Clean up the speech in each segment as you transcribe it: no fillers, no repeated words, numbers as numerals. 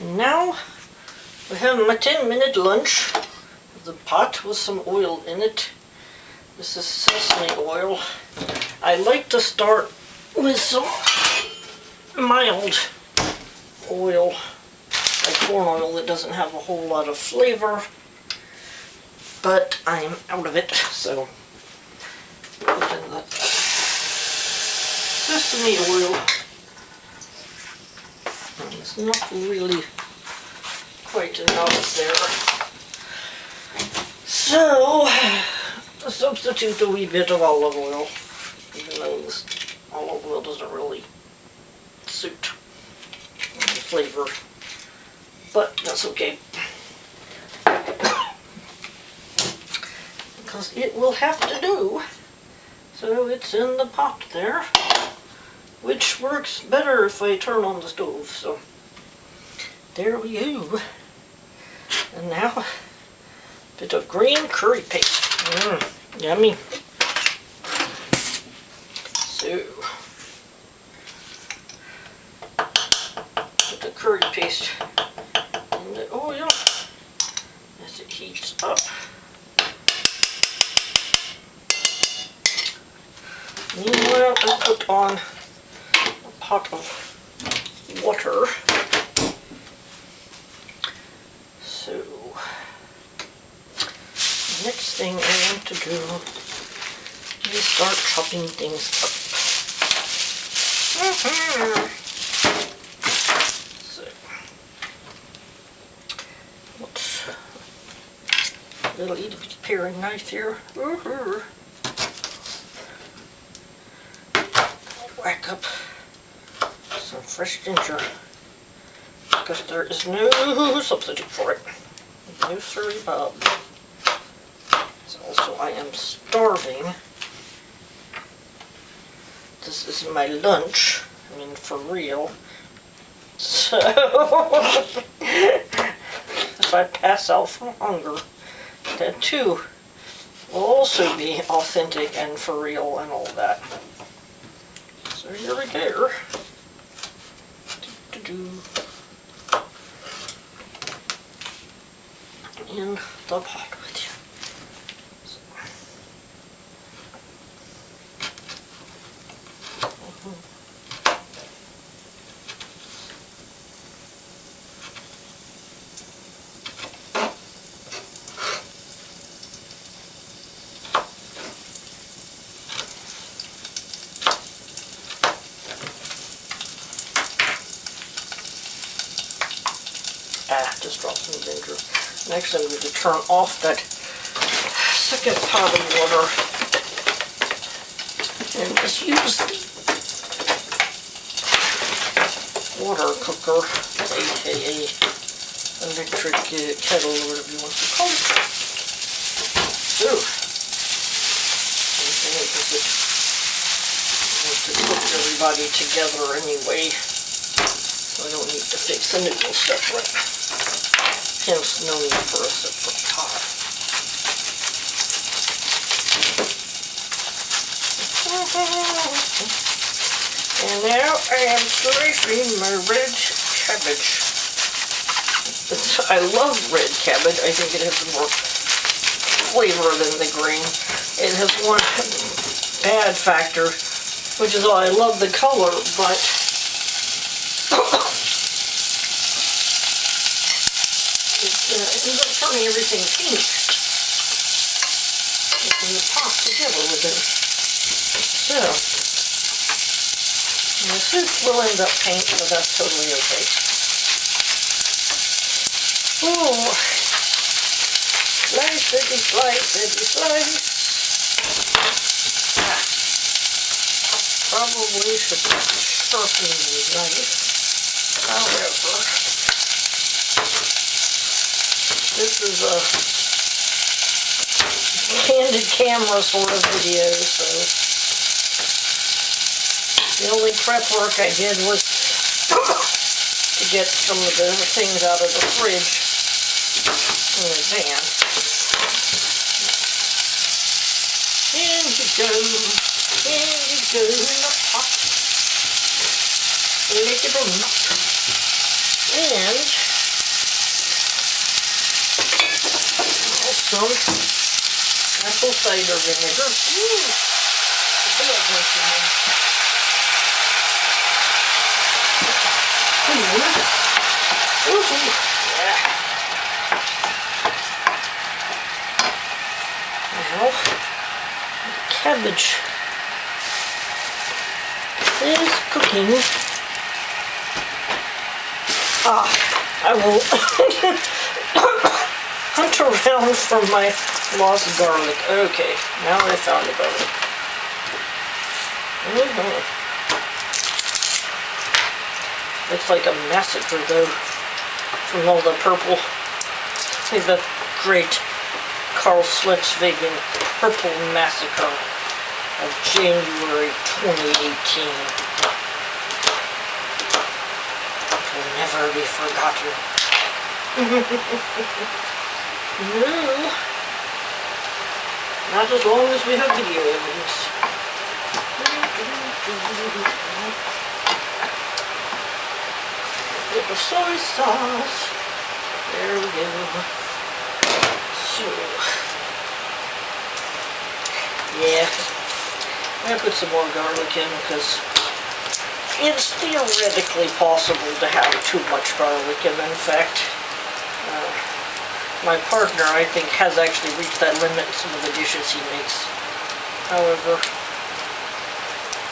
And now I have my 10-minute lunch. The pot with some oil in it. This is sesame oil. I like to start with some mild oil, like corn oil that doesn't have a whole lot of flavor, but I'm out of it, so put in the sesame oil. And it's not really quite enough there. So, substitute a wee bit of olive oil, even though this olive oil doesn't really suit the flavor, but that's okay. Because it will have to do. So it's in the pot there, which works better if I turn on the stove, so there we go. And now, bit of green curry paste. Yummy. So, put the curry paste in the oil as it heats up. Meanwhile, I put on a pot of water. So, next thing I want to do is start chopping things up. So, what's a little itty bitty paring knife here. Whack up some fresh ginger, because there is no substitute for it. No siree Bob. Also, I am starving. This is my lunch. I mean, for real. So, if I pass out from hunger, that too will also be authentic and for real and all that. So here we go. In the pot with you. Just drop some ginger. Next I'm going to turn off that second pot of water and just use the water cooker, aka electric kettle or whatever you want to call it. So, because it wants to cook everybody together anyway, so I don't need to fix the noodles separate. Hence, no need for a separate pot. And now I am slicing my red cabbage. I love red cabbage. I think it has more flavor than the green. It has one bad factor, which is I love the color, but it ends up turning everything pink in the pot together with it. So, and the soup will end up pink, so that's totally okay. Oh, slice, slice. Probably should sharpen the knife. However, this is a candid camera sort of video, so the only prep work I did was to get some of the things out of the fridge in advance. And you go in the pot. Lick it or not. And some apple cider vinegar. Ooh, the big bunch in there. Ooh, yeah. Now, the cabbage is cooking. I will hunt around for my lost garlic. Okay, now I found the garlic. Looks like a massacre though, from all the purple. Like the great Carl Schwarzenegger Purple Massacre of January 2018. Never be forgotten. No. Not as long as we have video evidence. Little soy sauce. There we go. So, yeah. I'm gonna put some more garlic in because it's theoretically possible to have too much garlic, and in fact, my partner, I think, has actually reached that limit in some of the dishes he makes. However,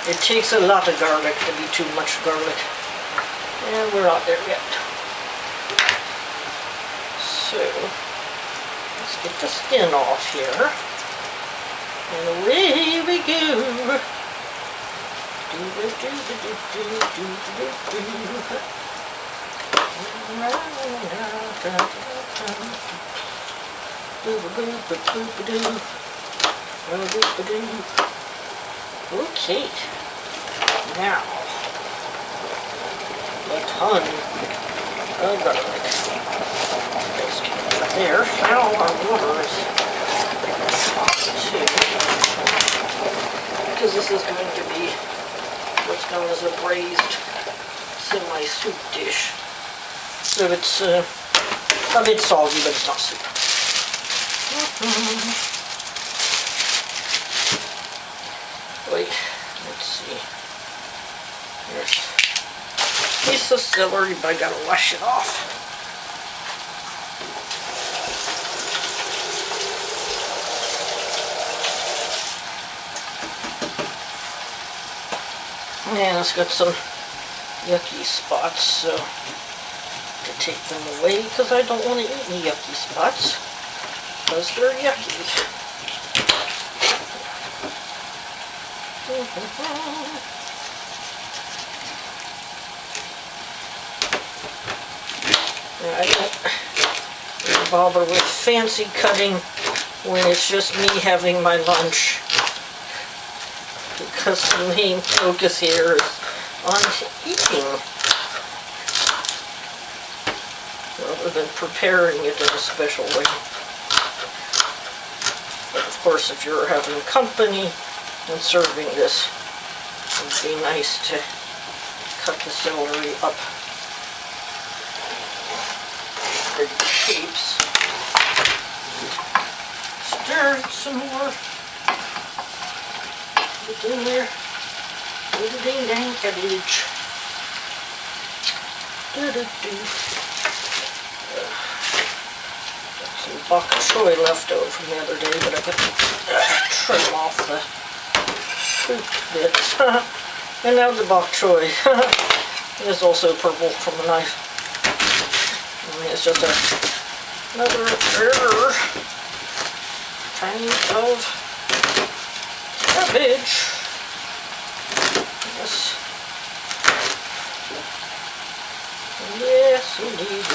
it takes a lot of garlic to be too much garlic, and we're not there yet. So, let's get the skin off here, and away we go. Okay, now a ton of garlic. Let's get it there. Now our water is hot too, because this is going to be what's known as a braised semi-soup dish. So it's a bit salty, but it's not soup. Wait, let's see. There's a piece of celery, but I gotta wash it off. And it's got some yucky spots, so to take them away because I don't want to eat any yucky spots because they're yucky. I don't bother with fancy cutting when it's just me having my lunch, because the main focus here is on eating rather than preparing it in a special way. But of course, if you're having company and serving this, it would be nice to cut the celery up in shapes. Stir it some more. Put it in there. Little ding dang cabbage. Got some bok choy left over from the other day, but I got to trim off the poop bits. And now the bok choy is also purple from the knife. I mean, it's just another kind of cabbage. Yes. Yes, indeed.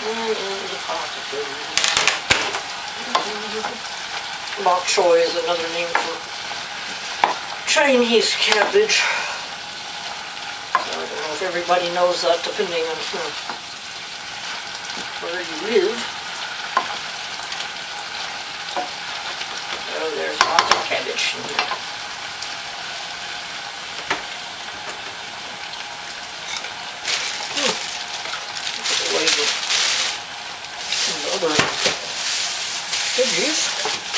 And in the pot. Bok choy is another name for Chinese cabbage. So I don't know if everybody knows that, depending on where you live. Oh, there's lots of cabbage in here. the other veggies.